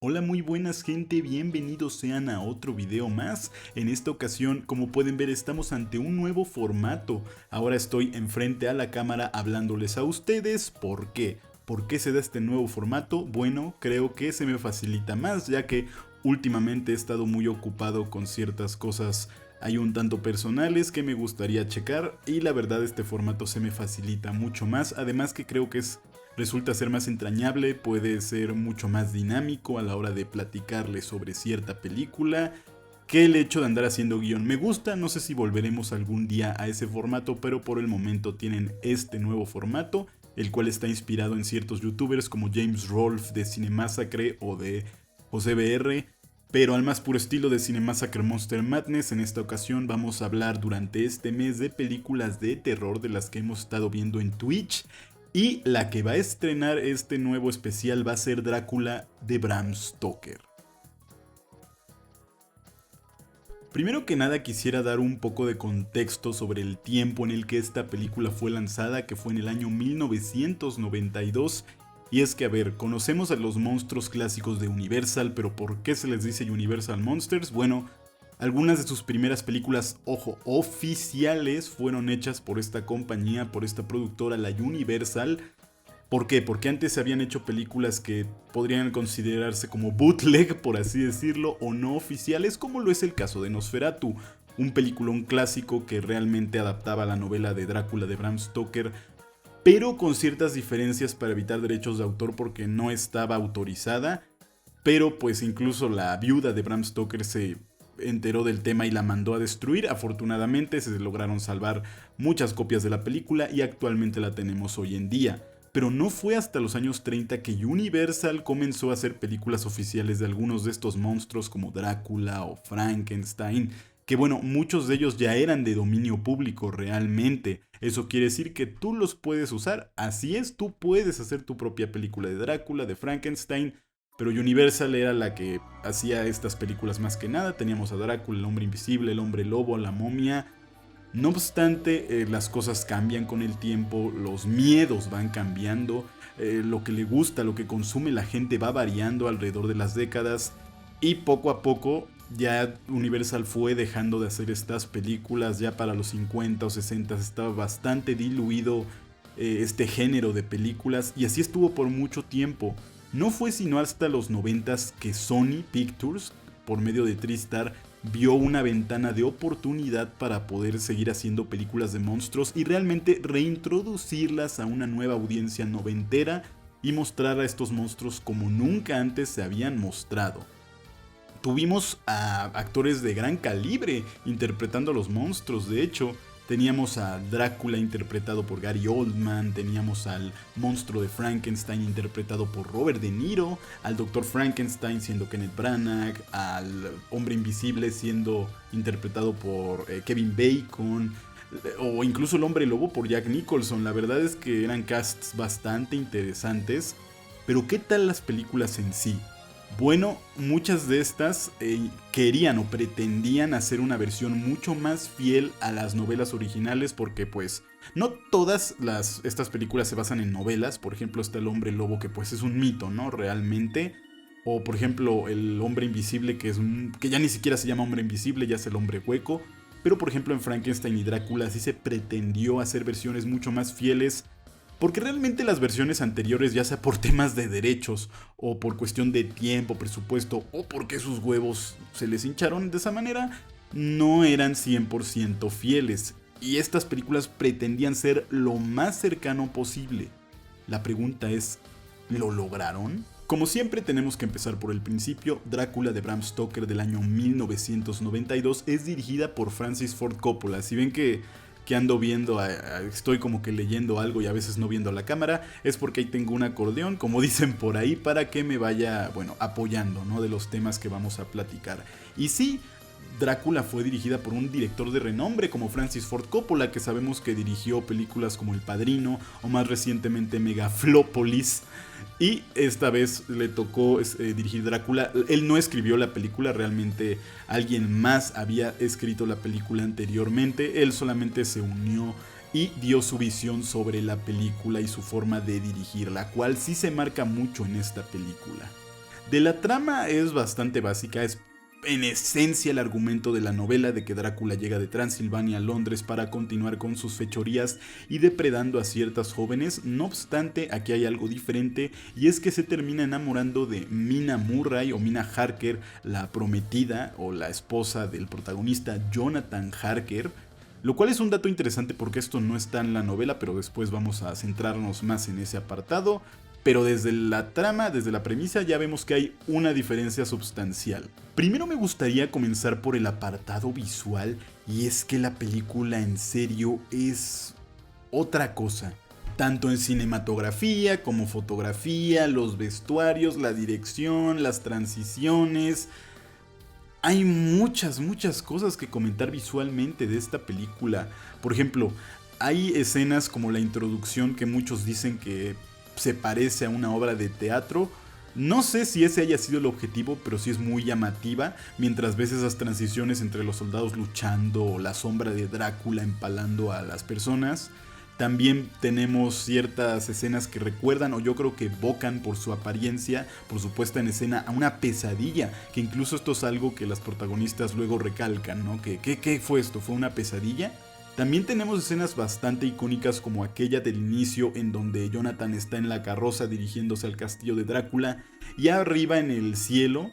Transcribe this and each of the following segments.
Hola, muy buenas gente, bienvenidos sean a otro video más. En esta ocasión, como pueden ver, estamos ante un nuevo formato. Ahora estoy enfrente a la cámara hablándoles a ustedes. ¿Por qué? ¿Por qué se da este nuevo formato? Bueno, creo que se me facilita más, ya que últimamente he estado muy ocupado con ciertas cosas hay un tanto personales que me gustaría checar y la verdad este formato se me facilita mucho más, además que creo que resulta ser más entrañable, puede ser mucho más dinámico a la hora de platicarle sobre cierta película que el hecho de andar haciendo guión. Me gusta, no sé si volveremos algún día a ese formato, pero por el momento tienen este nuevo formato, el cual está inspirado en ciertos youtubers como James Rolfe de Cinemassacre o de José BR. Pero al más puro estilo de Cinemassacre Monster Madness, en esta ocasión vamos a hablar durante este mes de películas de terror de las que hemos estado viendo en Twitch. Y la que va a estrenar este nuevo especial va a ser Drácula de Bram Stoker. Primero que nada quisiera dar un poco de contexto sobre el tiempo en el que esta película fue lanzada, que fue en el año 1992. Y es que, a ver, conocemos a los monstruos clásicos de Universal, pero ¿por qué se les dice Universal Monsters? Bueno, algunas de sus primeras películas, ojo, oficiales fueron hechas por esta compañía, por esta productora, la Universal. ¿Por qué? Porque antes se habían hecho películas que podrían considerarse como bootleg, por así decirlo, o no oficiales, como lo es el caso de Nosferatu, un peliculón clásico que realmente adaptaba la novela de Drácula de Bram Stoker, pero con ciertas diferencias para evitar derechos de autor porque no estaba autorizada, pero pues incluso la viuda de Bram Stoker se enteró del tema y la mandó a destruir. Afortunadamente se lograron salvar muchas copias de la película y actualmente la tenemos hoy en día. Pero no fue hasta los años 30 que Universal comenzó a hacer películas oficiales de algunos de estos monstruos como Drácula o Frankenstein, que bueno, muchos de ellos ya eran de dominio público realmente. Eso quiere decir que tú los puedes usar, así es, tú puedes hacer tu propia película de Drácula, de Frankenstein, pero Universal era la que hacía estas películas más que nada. Teníamos a Drácula, el hombre invisible, el hombre lobo, la momia. No obstante, las cosas cambian con el tiempo, los miedos van cambiando, lo que le gusta, lo que consume la gente va variando alrededor de las décadas y poco a poco ya Universal fue dejando de hacer estas películas. Ya para los 50 o 60 estaba bastante diluido este género de películas y así estuvo por mucho tiempo. No fue sino hasta los 90 que Sony Pictures, por medio de TriStar, vio una ventana de oportunidad para poder seguir haciendo películas de monstruos y realmente reintroducirlas a una nueva audiencia noventera y mostrar a estos monstruos como nunca antes se habían mostrado. Tuvimos a actores de gran calibre interpretando a los monstruos. De hecho, teníamos a Drácula interpretado por Gary Oldman, teníamos al monstruo de Frankenstein interpretado por Robert De Niro, al Dr. Frankenstein siendo Kenneth Branagh, al hombre invisible siendo interpretado por Kevin Bacon, o incluso el hombre lobo por Jack Nicholson. La verdad es que eran casts bastante interesantes, pero ¿qué tal las películas en sí? Bueno, muchas de estas querían o pretendían hacer una versión mucho más fiel a las novelas originales, porque pues no todas estas películas se basan en novelas. Por ejemplo, está El Hombre Lobo, que pues es un mito, ¿no? Realmente. O por ejemplo, El Hombre Invisible, que ya ni siquiera se llama Hombre Invisible, ya es El Hombre Hueco. Pero por ejemplo en Frankenstein y Drácula sí se pretendió hacer versiones mucho más fieles, porque realmente las versiones anteriores, ya sea por temas de derechos, o por cuestión de tiempo, presupuesto, o porque sus huevos se les hincharon de esa manera, no eran 100% fieles. Y estas películas pretendían ser lo más cercano posible. La pregunta es, ¿lo lograron? Como siempre tenemos que empezar por el principio. Drácula de Bram Stoker del año 1992 es dirigida por Francis Ford Coppola. Si ven que ando viendo, estoy como que leyendo algo y a veces no viendo a la cámara, es porque ahí tengo un acordeón, como dicen por ahí, para que me vaya, bueno, apoyando, ¿no? De los temas que vamos a platicar. Y sí, Drácula fue dirigida por un director de renombre como Francis Ford Coppola, que sabemos que dirigió películas como El Padrino o más recientemente Megaflópolis. Y esta vez le tocó dirigir Drácula. Él no escribió la película, realmente alguien más había escrito la película anteriormente. Él solamente se unió y dio su visión sobre la película y su forma de dirigir, la cual sí se marca mucho en esta película. De la trama es bastante básica, es en esencia el argumento de la novela de que Drácula llega de Transilvania a Londres para continuar con sus fechorías y depredando a ciertas jóvenes. No obstante, aquí hay algo diferente y es que se termina enamorando de Mina Murray o Mina Harker, la prometida o la esposa del protagonista Jonathan Harker. Lo cual es un dato interesante porque esto no está en la novela, pero después vamos a centrarnos más en ese apartado. Pero desde la trama, desde la premisa, ya vemos que hay una diferencia sustancial. Primero me gustaría comenzar por el apartado visual, y es que la película en serio es otra cosa. Tanto en cinematografía como fotografía, los vestuarios, la dirección, las transiciones. Hay muchas cosas que comentar visualmente de esta película. Por ejemplo, hay escenas como la introducción que muchos dicen que se parece a una obra de teatro. No sé si ese haya sido el objetivo, pero sí es muy llamativa. Mientras ves esas transiciones entre los soldados luchando o la sombra de Drácula empalando a las personas. También tenemos ciertas escenas que recuerdan o yo creo que evocan por su apariencia, por su puesta en escena, a una pesadilla. Que incluso esto es algo que las protagonistas luego recalcan, ¿no? ¿Qué fue esto? ¿Fue una pesadilla? También tenemos escenas bastante icónicas como aquella del inicio en donde Jonathan está en la carroza dirigiéndose al castillo de Drácula y arriba en el cielo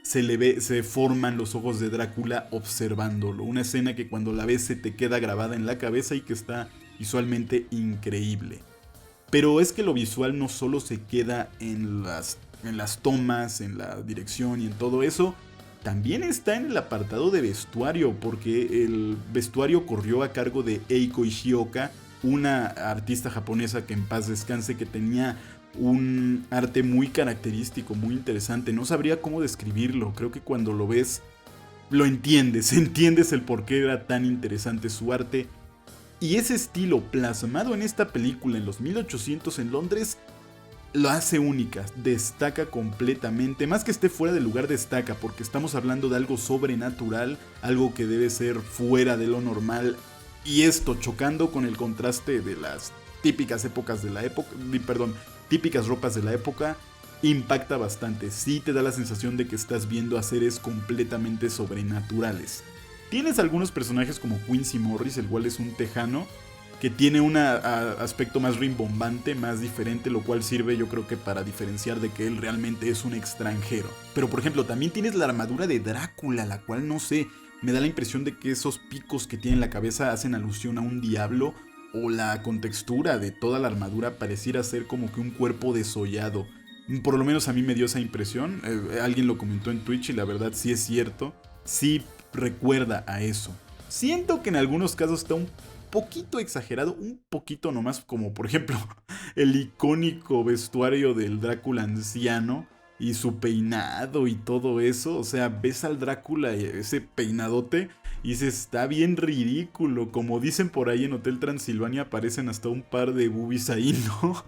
se forman los ojos de Drácula observándolo. Una escena que cuando la ves se te queda grabada en la cabeza y que está visualmente increíble. Pero es que lo visual no solo se queda en las tomas, en la dirección y en todo eso. También está en el apartado de vestuario, porque el vestuario corrió a cargo de Eiko Ishioka, una artista japonesa que en paz descanse, que tenía un arte muy característico, muy interesante. No sabría cómo describirlo, creo que cuando lo ves lo entiendes el por qué era tan interesante su arte. Y ese estilo plasmado en esta película en los 1800 en Londres lo hace única, destaca completamente, más que esté fuera de lugar destaca, porque estamos hablando de algo sobrenatural, algo que debe ser fuera de lo normal, y esto chocando con el contraste de las típicas épocas de la época, típicas ropas de la época, impacta bastante, sí te da la sensación de que estás viendo a seres completamente sobrenaturales. Tienes algunos personajes como Quincy Morris, el cual es un tejano, que tiene un aspecto más rimbombante, más diferente, lo cual sirve yo creo que para diferenciar de que él realmente es un extranjero. Pero por ejemplo, también tienes la armadura de Drácula, la cual no sé, me da la impresión de que esos picos que tiene en la cabeza hacen alusión a un diablo, o la contextura de toda la armadura pareciera ser como que un cuerpo desollado. Por lo menos a mí me dio esa impresión, alguien lo comentó en Twitch y la verdad sí es cierto, sí recuerda a eso. Siento que en algunos casos está un poquito exagerado, un poquito nomás, como por ejemplo el icónico vestuario del Drácula anciano y su peinado y todo eso. O sea, ves al Drácula y ese peinadote y dices, está bien ridículo. Como dicen por ahí en Hotel Transilvania, aparecen hasta un par de boobies ahí, ¿no?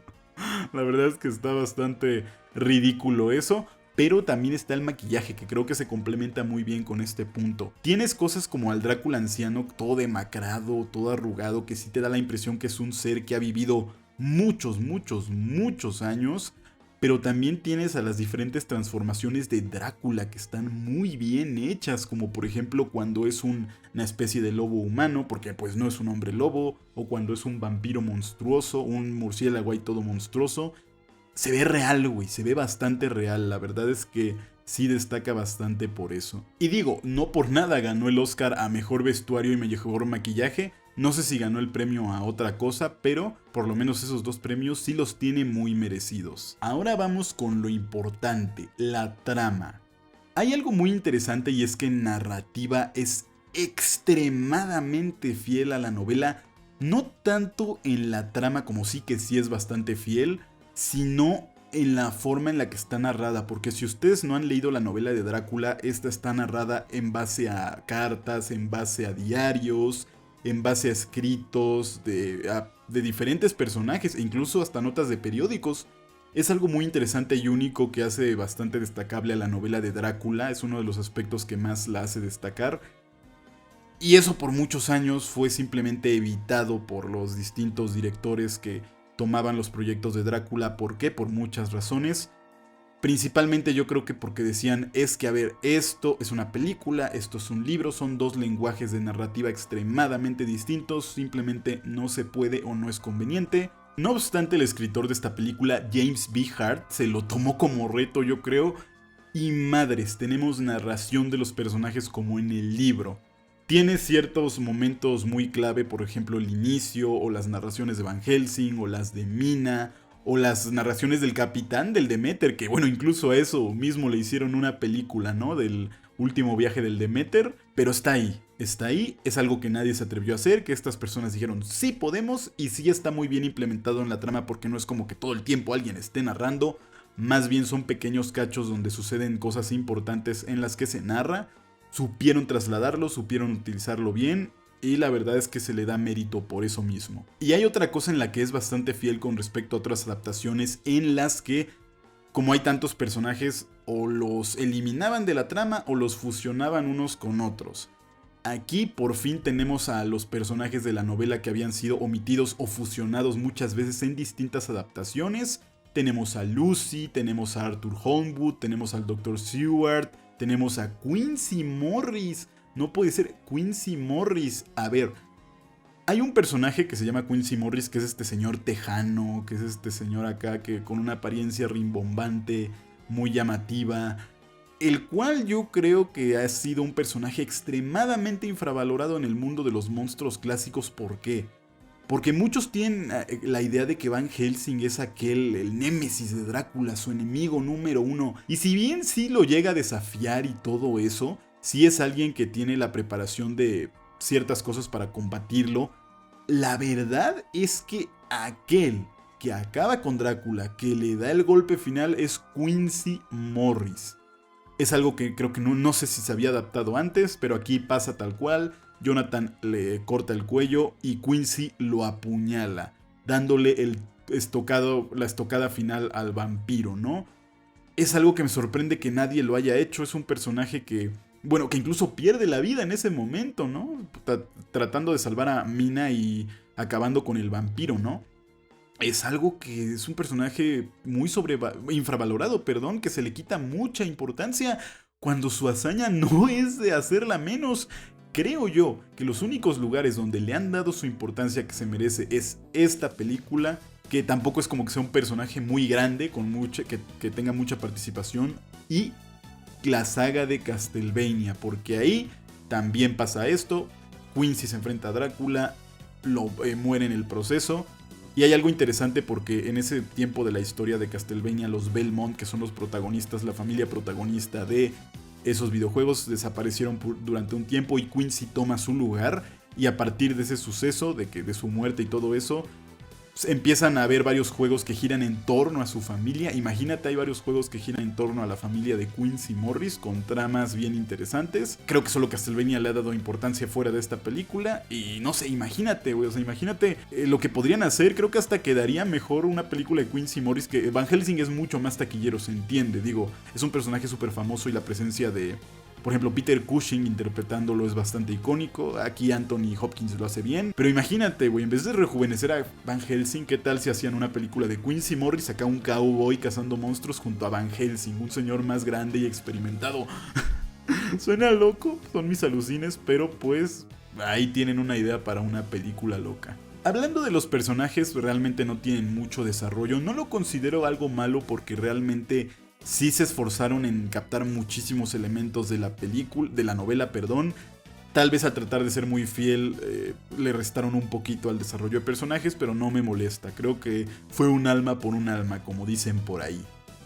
La verdad es que está bastante ridículo eso. Pero también está el maquillaje, que creo que se complementa muy bien con este punto. Tienes cosas como al Drácula anciano, todo demacrado, todo arrugado, que sí te da la impresión que es un ser que ha vivido muchos años. Pero también tienes a las diferentes transformaciones de Drácula que están muy bien hechas, como por ejemplo cuando es una especie de lobo humano, porque pues no es un hombre lobo, o cuando es un vampiro monstruoso, un murciélago ahí todo monstruoso. Se ve real, güey, se ve bastante real, la verdad es que sí destaca bastante por eso. Y digo, no por nada ganó el Oscar a Mejor Vestuario y Mejor Maquillaje, no sé si ganó el premio a otra cosa, pero por lo menos esos dos premios sí los tiene muy merecidos. Ahora vamos con lo importante, la trama. Hay algo muy interesante y es que en narrativa es extremadamente fiel a la novela, no tanto en la trama como sí que sí es bastante fiel, sino en la forma en la que está narrada, porque si ustedes no han leído la novela de Drácula, esta está narrada en base a cartas, en base a diarios, en base a escritos de diferentes personajes, e incluso hasta notas de periódicos. Es algo muy interesante y único que hace bastante destacable a la novela de Drácula, es uno de los aspectos que más la hace destacar. Y eso por muchos años fue simplemente evitado por los distintos directores que tomaban los proyectos de Drácula. ¿Por qué? Por muchas razones. Principalmente yo creo que porque decían, es que a ver, esto es una película, esto es un libro, son dos lenguajes de narrativa extremadamente distintos, simplemente no se puede o no es conveniente. No obstante, el escritor de esta película, James B. Hart, se lo tomó como reto, yo creo, y madres, tenemos narración de los personajes como en el libro. Tiene ciertos momentos muy clave, por ejemplo el inicio, o las narraciones de Van Helsing, o las de Mina, o las narraciones del capitán del Demeter, que bueno, incluso a eso mismo le hicieron una película, ¿no? Del último viaje del Demeter, pero está ahí, es algo que nadie se atrevió a hacer, que estas personas dijeron sí podemos y sí está muy bien implementado en la trama porque no es como que todo el tiempo alguien esté narrando, más bien son pequeños cachos donde suceden cosas importantes en las que se narra, supieron trasladarlo, supieron utilizarlo bien y la verdad es que se le da mérito por eso mismo. Y hay otra cosa en la que es bastante fiel con respecto a otras adaptaciones en las que, como hay tantos personajes, o los eliminaban de la trama o los fusionaban unos con otros. Aquí por fin tenemos a los personajes de la novela que habían sido omitidos o fusionados muchas veces en distintas adaptaciones. Tenemos a Lucy, tenemos a Arthur Holmwood, tenemos al Dr. Seward, tenemos a Quincy Morris. No puede ser Quincy Morris. A ver, hay un personaje que se llama Quincy Morris, que es este señor tejano, que es este señor acá que con una apariencia rimbombante, muy llamativa, el cual yo creo que ha sido un personaje extremadamente infravalorado en el mundo de los monstruos clásicos. ¿Por qué? Porque muchos tienen la idea de que Van Helsing es el némesis de Drácula, su enemigo número uno. Y si bien sí lo llega a desafiar y todo eso, sí es alguien que tiene la preparación de ciertas cosas para combatirlo. La verdad es que aquel que acaba con Drácula, que le da el golpe final, es Quincy Morris. Es algo que creo que no sé si se había adaptado antes, pero aquí pasa tal cual. Jonathan le corta el cuello y Quincy lo apuñala, dándole la estocada final al vampiro, ¿no? Es algo que me sorprende que nadie lo haya hecho. Es un personaje que, bueno, que incluso pierde la vida en ese momento, ¿no? Tratando de salvar a Mina y acabando con el vampiro, ¿no? Es algo que es un personaje muy infravalorado, perdón, que se le quita mucha importancia cuando su hazaña no es de hacerla menos. Creo yo que los únicos lugares donde le han dado su importancia que se merece es esta película, que tampoco es como que sea un personaje muy grande, que tenga mucha participación, y la saga de Castlevania, porque ahí también pasa esto. Quincy se enfrenta a Drácula, muere en el proceso. Y hay algo interesante porque en ese tiempo de la historia de Castlevania, los Belmont, que son los protagonistas, la familia protagonista de esos videojuegos, desaparecieron durante un tiempo y Quincy toma su lugar. Y a partir de ese suceso, de su muerte y todo eso, empiezan a haber varios juegos que giran en torno a su familia. Imagínate, hay varios juegos que giran en torno a la familia de Quincy Morris con tramas bien interesantes. Creo que solo Castlevania le ha dado importancia fuera de esta película. Y no sé, imagínate, güey. O sea, imagínate lo que podrían hacer. Creo que hasta quedaría mejor una película de Quincy Morris, que Van Helsing es mucho más taquillero, se entiende. Digo, es un personaje súper famoso y la presencia de, por ejemplo, Peter Cushing interpretándolo es bastante icónico. Aquí Anthony Hopkins lo hace bien. Pero imagínate, güey, en vez de rejuvenecer a Van Helsing, ¿qué tal si hacían una película de Quincy Morris, acá un cowboy cazando monstruos junto a Van Helsing, un señor más grande y experimentado? Suena loco, son mis alucines, pero pues ahí tienen una idea para una película loca. Hablando de los personajes, realmente no tienen mucho desarrollo. No lo considero algo malo porque realmente sí se esforzaron en captar muchísimos elementos de la novela, perdón. Tal vez al tratar de ser muy fiel le restaron un poquito al desarrollo de personajes, pero no me molesta. Creo que fue un alma por un alma, como dicen por ahí.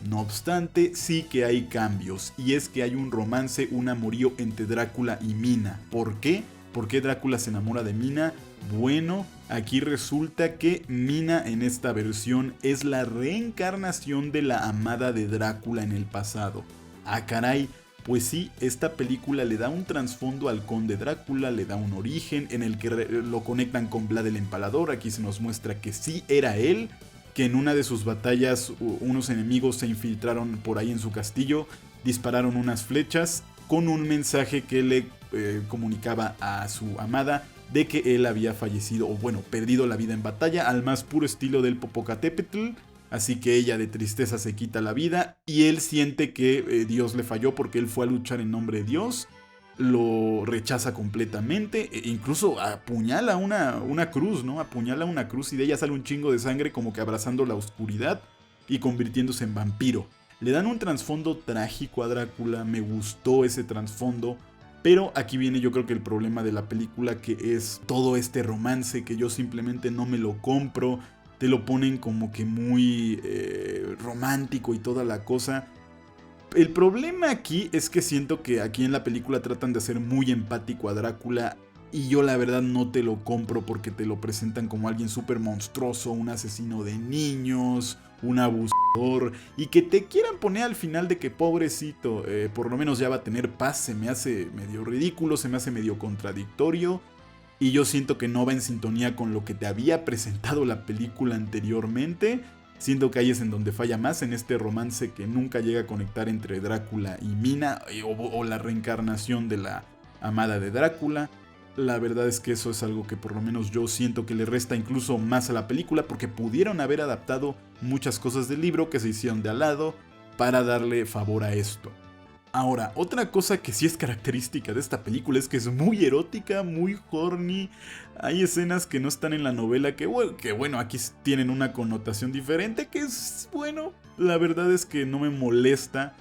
No obstante, sí que hay cambios, y es que hay un romance, un amorío entre Drácula y Mina. ¿Por qué? ¿Por qué Drácula se enamora de Mina? Bueno, aquí resulta que Mina en esta versión es la reencarnación de la amada de Drácula en el pasado. Ah, caray, pues sí, esta película le da un trasfondo al conde Drácula, le da un origen en el que lo conectan con Vlad el Empalador. Aquí se nos muestra que sí era él, que en una de sus batallas unos enemigos se infiltraron por ahí en su castillo, dispararon unas flechas con un mensaje que le comunicaba a su amada de que él había fallecido, o bueno, perdido la vida en batalla, al más puro estilo del Popocatépetl. así que ella de tristeza se quita la vida y él siente que Dios le falló porque él fue a luchar en nombre de Dios, lo rechaza completamente, e incluso apuñala una cruz, ¿no? Apuñala una cruz y de ella sale un chingo de sangre como que abrazando la oscuridad y convirtiéndose en vampiro. Le dan un trasfondo trágico a Drácula, me gustó ese trasfondo, pero aquí viene yo creo que el problema de la película, que es todo este romance que yo simplemente no me lo compro. Te lo ponen como que muy romántico y toda la cosa. El problema aquí es que siento que aquí en la película tratan de hacer muy empático a Drácula y yo la verdad no te lo compro porque te lo presentan como alguien súper monstruoso, un asesino de niños, un abusador, y que te quieran poner al final de que pobrecito, por lo menos ya va a tener paz, se me hace medio ridículo, se me hace medio contradictorio. Y yo siento que no va en sintonía con lo que te había presentado la película anteriormente. Siento que ahí es en donde falla más, en este romance que nunca llega a conectar entre Drácula y Mina, o la reencarnación de la amada de Drácula. La verdad es que eso es algo que por lo menos yo siento que le resta incluso más a la película, porque pudieron haber adaptado muchas cosas del libro que se hicieron de al lado para darle favor a esto. Ahora, otra cosa que sí es característica de esta película es que es muy erótica, muy horny. Hay escenas que no están en la novela que bueno, aquí tienen una connotación diferente, que es bueno. La verdad es que no me molesta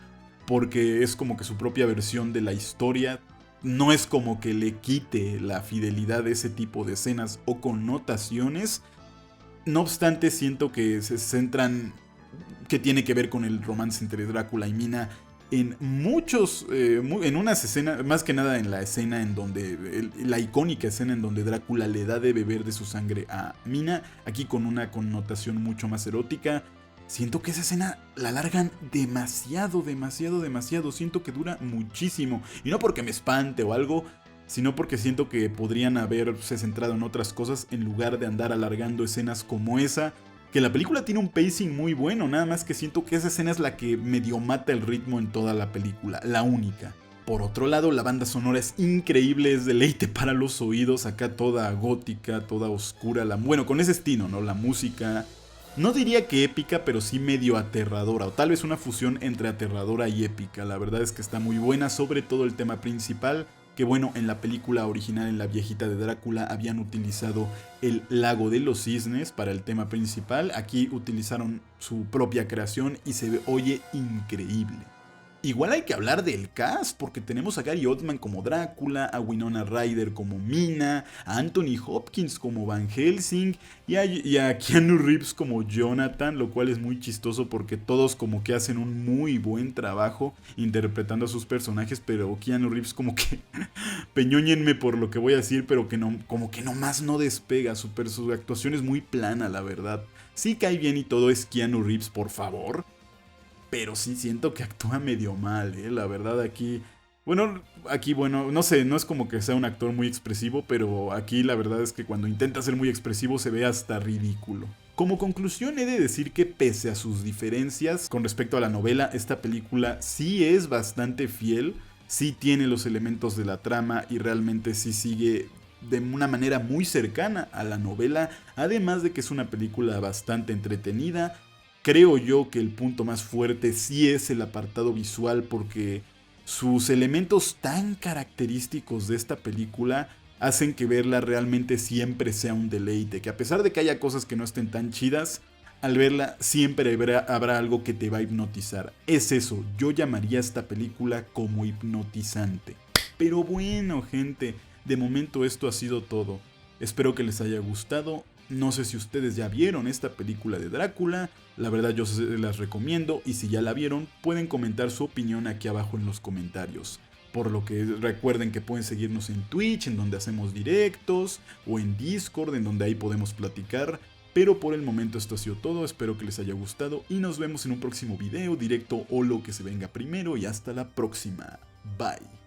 porque es como que su propia versión de la historia. No es como que le quite la fidelidad de ese tipo de escenas o connotaciones. No obstante, siento que se centran, que tiene que ver con el romance entre Drácula y Mina, en en unas escenas, más que nada en la escena en donde, la icónica escena en donde Drácula le da de beber de su sangre a Mina, aquí con una connotación mucho más erótica. Siento que esa escena la alargan demasiado, siento que dura muchísimo, y no porque me espante o algo, sino porque siento que podrían haberse centrado en otras cosas en lugar de andar alargando escenas como esa. Que la película tiene un pacing muy bueno, nada más que siento que esa escena es la que medio mata el ritmo en toda la película, la única. Por otro lado, la banda sonora es increíble, es deleite para los oídos, acá toda gótica, toda oscura, bueno, con ese estilo, ¿no? La música, no diría que épica, pero sí medio aterradora, o tal vez una fusión entre aterradora y épica. La verdad es que está muy buena, sobre todo el tema principal, que bueno, en la película original, en la viejita de Drácula, habían utilizado el Lago de los Cisnes para el tema principal. Aquí utilizaron su propia creación y se oye increíble. Igual hay que hablar del cast, porque tenemos a Gary Oldman como Drácula, a Winona Ryder como Mina, a Anthony Hopkins como Van Helsing y a Keanu Reeves como Jonathan, lo cual es muy chistoso porque todos como que hacen un muy buen trabajo interpretando a sus personajes, pero Keanu Reeves como que, peñóñenme por lo que voy a decir, pero que no, como que nomás no despega, su actuación es muy plana, la verdad. Sí cae bien y todo, es Keanu Reeves, por favor. Pero sí siento que actúa medio mal, la verdad aquí... Bueno, no sé, no es como que sea un actor muy expresivo, pero aquí la verdad es que cuando intenta ser muy expresivo se ve hasta ridículo. Como conclusión he de decir que pese a sus diferencias con respecto a la novela, esta película sí es bastante fiel, sí tiene los elementos de la trama y realmente sí sigue de una manera muy cercana a la novela, además de que es una película bastante entretenida. Creo yo que el punto más fuerte sí es el apartado visual, porque sus elementos tan característicos de esta película hacen que verla realmente siempre sea un deleite, que a pesar de que haya cosas que no estén tan chidas, al verla siempre habrá algo que te va a hipnotizar. Es eso, yo llamaría a esta película como hipnotizante. Pero bueno, gente, de momento esto ha sido todo. Espero que les haya gustado. No sé si ustedes ya vieron esta película de Drácula, la verdad yo se las recomiendo, y si ya la vieron pueden comentar su opinión aquí abajo en los comentarios. Por lo que recuerden que pueden seguirnos en Twitch, en donde hacemos directos, o en Discord, en donde ahí podemos platicar. Pero por el momento esto ha sido todo, espero que les haya gustado y nos vemos en un próximo video, directo o lo que se venga primero, y hasta la próxima. Bye.